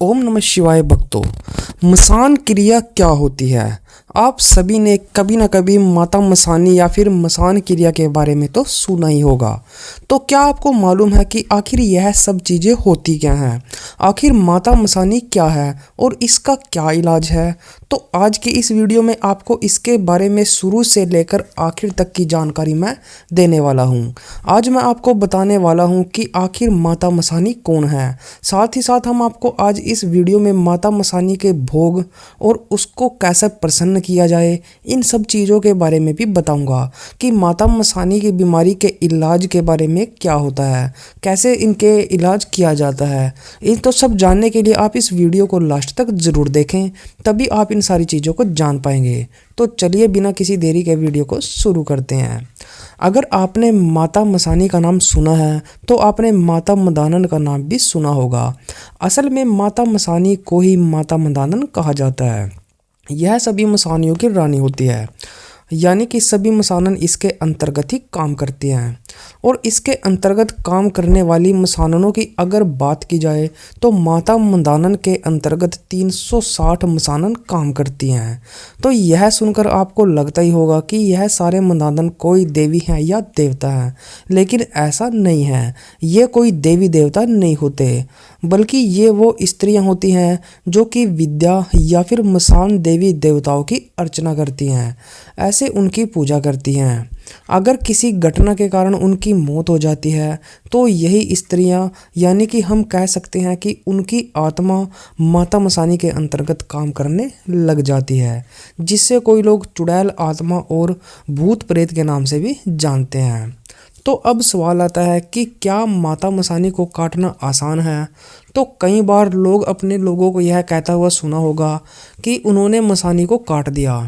ओम नमः शिवाय भक्तों। मसान क्रिया क्या होती है? आप सभी ने कभी ना कभी माता मसानी या फिर मसान क्रिया के बारे में तो सुना ही होगा। तो क्या आपको मालूम है कि आखिर यह सब चीज़ें होती क्या हैं? आखिर माता मसानी क्या है और इसका क्या इलाज है? तो आज की इस वीडियो में आपको इसके बारे में शुरू से लेकर आखिर तक की जानकारी मैं देने वाला हूँ। आज मैं आपको बताने वाला हूँ कि आखिर माता मसानी कौन है। साथ ही साथ हम आपको आज इस वीडियो में माता मसानी के भोग और उसको कैसे प्रसन्न किया जाए, इन सब चीज़ों के बारे में भी बताऊंगा कि माता मसानी की बीमारी के इलाज के बारे में क्या होता है, कैसे इनके इलाज किया जाता है। इन तो सब जानने के लिए आप इस वीडियो को लास्ट तक ज़रूर देखें, तभी आप इन सारी चीज़ों को जान पाएंगे। तो चलिए बिना किसी देरी के वीडियो को शुरू करते हैं। अगर आपने माता मसानी का नाम सुना है तो आपने माता मदानन का नाम भी सुना होगा। असल में माता मसानी को ही माता मदानन कहा जाता है। यह सभी मसानियों की रानी होती है, यानी कि सभी मसानन इसके अंतर्गत ही काम करती हैं। और इसके अंतर्गत काम करने वाली मसाननों की अगर बात की जाए तो माता मदानन के अंतर्गत 360 मसानन काम करती हैं। तो यह सुनकर आपको लगता ही होगा कि यह सारे मदानन कोई देवी हैं या देवता हैं, लेकिन ऐसा नहीं है। ये कोई देवी देवता नहीं होते, बल्कि ये वो स्त्रियां होती हैं जो कि विद्या या फिर मसान देवी देवताओं की अर्चना करती हैं, ऐसे उनकी पूजा करती हैं। अगर किसी घटना के कारण उनकी मौत हो जाती है तो यही स्त्रियां, यानी कि हम कह सकते हैं कि उनकी आत्मा माता मसानी के अंतर्गत काम करने लग जाती है, जिससे कोई लोग चुड़ैल आत्मा और भूत प्रेत के नाम से भी जानते हैं। तो अब सवाल आता है कि क्या माता मसानी को काटना आसान है? तो कई बार लोग अपने लोगों को यह कहता हुआ सुना होगा कि उन्होंने मसानी को काट दिया,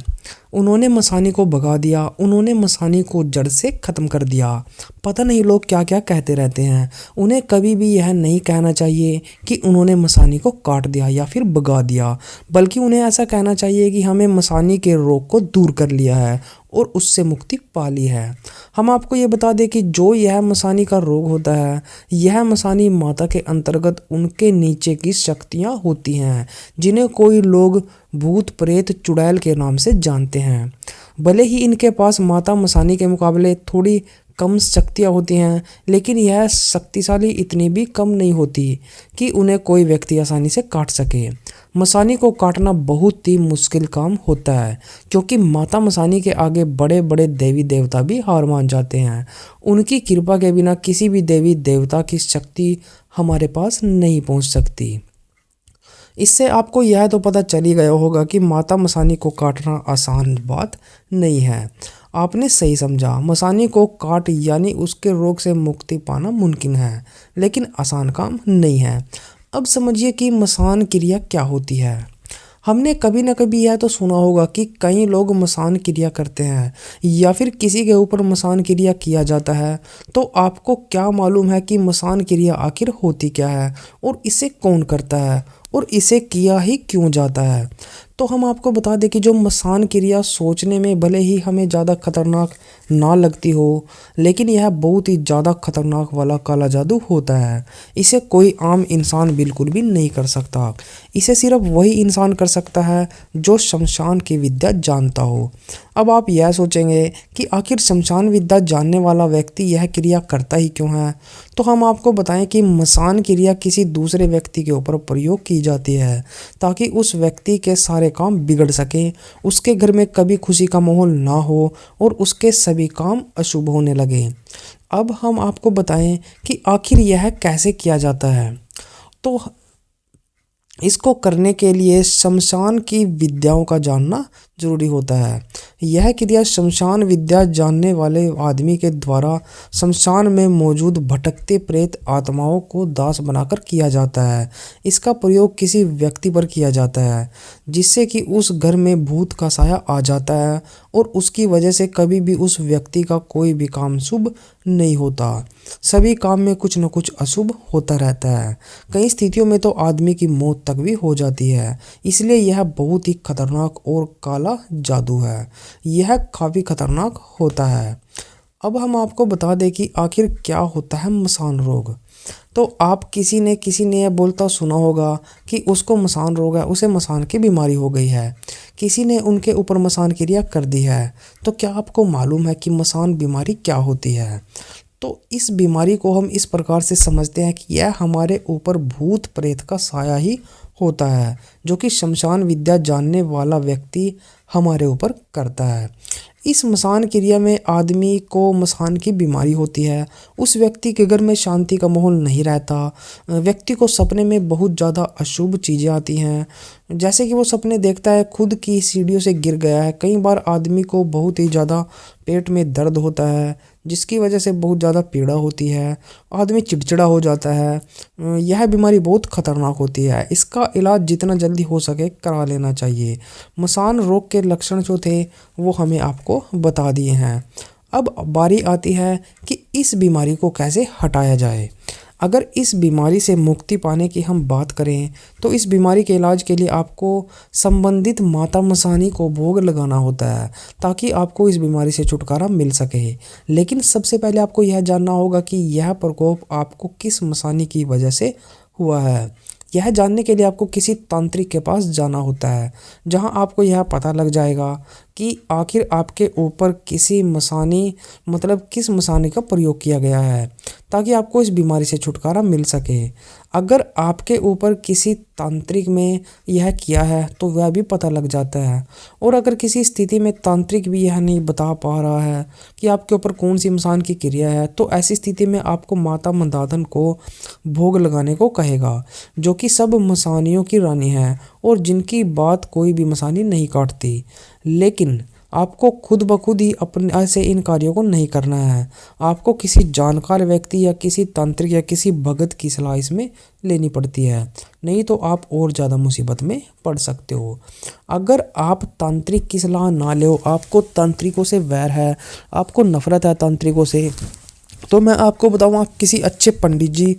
उन्होंने मसानी को भगा दिया, उन्होंने मसानी को जड़ से ख़त्म कर दिया। पता नहीं लोग क्या क्या कहते रहते हैं। उन्हें कभी भी यह नहीं कहना चाहिए कि उन्होंने मसानी को काट दिया या फिर भगा दिया, बल्कि उन्हें ऐसा कहना चाहिए कि हमें मसानी के रोग को दूर कर लिया है और उससे मुक्ति पा ली है। हम आपको ये बता दें कि जो यह मसानी का रोग होता है, यह मसानी माता के अंतर्गत उनके नीचे की शक्तियाँ होती हैं, जिन्हें कोई लोग भूत प्रेत चुड़ैल के नाम से जानते हैं। भले ही इनके पास माता मसानी के मुकाबले थोड़ी कम शक्तियाँ होती हैं, लेकिन यह शक्तिशाली इतनी भी कम नहीं होती कि उन्हें कोई व्यक्ति आसानी से काट सके। मसानी को काटना बहुत ही मुश्किल काम होता है, क्योंकि माता मसानी के आगे बड़े बड़े देवी देवता भी हार मान जाते हैं। उनकी कृपा के बिना किसी भी देवी देवता की शक्ति हमारे पास नहीं पहुंच सकती। इससे आपको यह तो पता चल ही गया होगा कि माता मसानी को काटना आसान बात नहीं है। आपने सही समझा, मसानी को काट यानी उसके रोग से मुक्ति पाना मुमकिन है, लेकिन आसान काम नहीं है। अब समझिए कि मसान क्रिया क्या होती है। हमने कभी न कभी यह तो सुना होगा कि कई लोग मसान क्रिया करते हैं या फिर किसी के ऊपर मसान क्रिया किया जाता है। तो आपको क्या मालूम है कि मसान क्रिया आखिर होती क्या है और इसे कौन करता है और इसे किया ही क्यों जाता है? तो हम आपको बता दें कि जो मसान क्रिया सोचने में भले ही हमें ज़्यादा खतरनाक ना लगती हो, लेकिन यह बहुत ही ज़्यादा खतरनाक वाला काला जादू होता है। इसे कोई आम इंसान बिल्कुल भी नहीं कर सकता। इसे सिर्फ वही इंसान कर सकता है जो शमशान की विद्या जानता हो। अब आप यह सोचेंगे कि आखिर शमशान विद्या जानने वाला व्यक्ति यह क्रिया करता ही क्यों है? तो हम आपको बताएं कि मसान क्रिया किसी दूसरे व्यक्ति के ऊपर प्रयोग की जाती है ताकि उस व्यक्ति के सारे काम बिगड़ सके, उसके घर में कभी खुशी का माहौल ना हो और उसके सभी काम अशुभ होने लगे। अब हम आपको बताएं कि आखिर यह कैसे किया जाता है। तो इसको करने के लिए शमशान की विद्याओं का जानना जरूरी होता है। यह क्रिया शमशान विद्या जानने वाले आदमी के द्वारा शमशान में मौजूद भटकते प्रेत आत्माओं को दास बनाकर किया जाता है। इसका प्रयोग किसी व्यक्ति पर किया जाता है जिससे कि उस घर में भूत का साया आ जाता है और उसकी वजह से कभी भी उस व्यक्ति का कोई भी काम शुभ नहीं होता। सभी काम में कुछ न कुछ अशुभ होता रहता है। कई स्थितियों में तो आदमी की मौत तक भी हो जाती है। इसलिए यह बहुत ही खतरनाक और काला जादू है। यह काफ़ी खतरनाक होता है। अब हम आपको बता दें कि आखिर क्या होता है मसान रोग। तो आप किसी ने यह बोलता सुना होगा कि उसको मसान रोग है, उसे मसान की बीमारी हो गई है, किसी ने उनके ऊपर मसान क्रिया कर दी है। तो क्या आपको मालूम है कि मसान बीमारी क्या होती है? तो इस बीमारी को हम इस प्रकार से समझते हैं कि यह हमारे ऊपर भूत प्रेत का साया ही होता है, जो कि शमशान विद्या जानने वाला व्यक्ति हमारे ऊपर करता है। इस मसान क्रिया में आदमी को मसान की बीमारी होती है। उस व्यक्ति के घर में शांति का माहौल नहीं रहता। व्यक्ति को सपने में बहुत ज़्यादा अशुभ चीज़ें आती हैं, जैसे कि वो सपने देखता है खुद की सीढ़ियों से गिर गया है। कई बार आदमी को बहुत ही ज़्यादा पेट में दर्द होता है, जिसकी वजह से बहुत ज़्यादा पीड़ा होती है। आदमी चिड़चिड़ा हो जाता है। यह बीमारी बहुत खतरनाक होती है। इसका इलाज जितना जल्दी हो सके करा लेना चाहिए। मसान रोग के लक्षण जो थे वो हमें आपको बता दिए हैं। अब बारी आती है कि इस बीमारी को कैसे हटाया जाए। अगर इस बीमारी से मुक्ति पाने की हम बात करें तो इस बीमारी के इलाज के लिए आपको संबंधित माता मसानी को भोग लगाना होता है, ताकि आपको इस बीमारी से छुटकारा मिल सके। लेकिन सबसे पहले आपको यह जानना होगा कि यह प्रकोप आपको किस मसानी की वजह से हुआ है। यह जानने के लिए आपको किसी तांत्रिक के पास जाना होता है, जहां आपको यह पता लग जाएगा कि आखिर आपके ऊपर किसी मसानी किस मसानी का प्रयोग किया गया है, ताकि आपको इस बीमारी से छुटकारा मिल सके। अगर आपके ऊपर किसी तांत्रिक में यह किया है तो वह भी पता लग जाता है। और अगर किसी स्थिति में तांत्रिक भी यह नहीं बता पा रहा है कि आपके ऊपर कौन सी मसान की क्रिया है, तो ऐसी स्थिति में आपको माता मंदादन को भोग लगाने को कहेगा, जो कि सब मसानियों की रानी है और जिनकी बात कोई भी मसानी नहीं काटती। लेकिन आपको खुद ब खुद ही अपने ऐसे इन कार्यों को नहीं करना है। आपको किसी जानकार व्यक्ति या किसी तांत्रिक या किसी भगत की सलाह इसमें लेनी पड़ती है, नहीं तो आप और ज़्यादा मुसीबत में पड़ सकते हो। अगर आप तांत्रिक की सलाह ना लो, आपको तांत्रिकों से वैर है, आपको नफरत है तांत्रिकों से, तो मैं आपको बताऊँ आप किसी अच्छे पंडित जी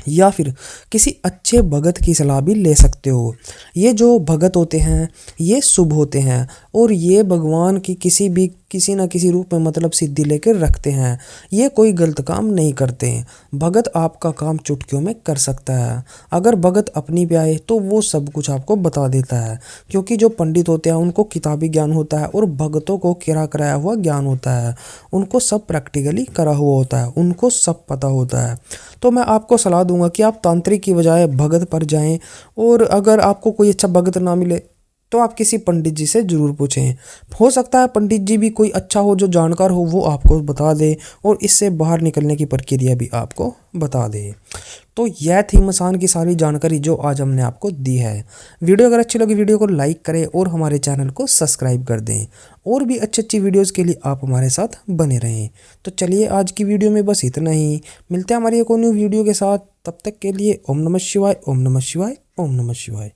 या फिर किसी अच्छे भगत की सलाह भी ले सकते हो। ये जो भगत होते हैं ये शुभ होते हैं और ये भगवान की किसी ना किसी रूप में सिद्धि लेकर रखते हैं। ये कोई गलत काम नहीं करते। भगत आपका काम चुटकियों में कर सकता है। अगर भगत अपनी पे आए तो वो सब कुछ आपको बता देता है, क्योंकि जो पंडित होते हैं उनको किताबी ज्ञान होता है और भगतों को किरा कराया हुआ ज्ञान होता है। उनको सब प्रैक्टिकली करा हुआ होता है, उनको सब पता होता है। तो मैं आपको सलाह दूंगा कि आप तांत्रिक की बजाय भगत पर जाएं। और अगर आपको कोई अच्छा भगत ना मिले तो आप किसी पंडित जी से ज़रूर पूछें। हो सकता है पंडित जी भी कोई अच्छा हो, जो जानकार हो, वो आपको बता दे और इससे बाहर निकलने की प्रक्रिया भी आपको बता दे। तो यह थी मसान की सारी जानकारी जो आज हमने आपको दी है। वीडियो अगर अच्छी लगी वीडियो को लाइक करें और हमारे चैनल को सब्सक्राइब कर दें। और भी अच्छी वीडियोज़ के लिए आप हमारे साथ बने रहें। तो चलिए आज की वीडियो में बस इतना ही। मिलते हैं हमारी एक और न्यू वीडियो के साथ। तब तक के लिए ओम नमः शिवाय, ओम नमः शिवाय, ओम नमः शिवाय।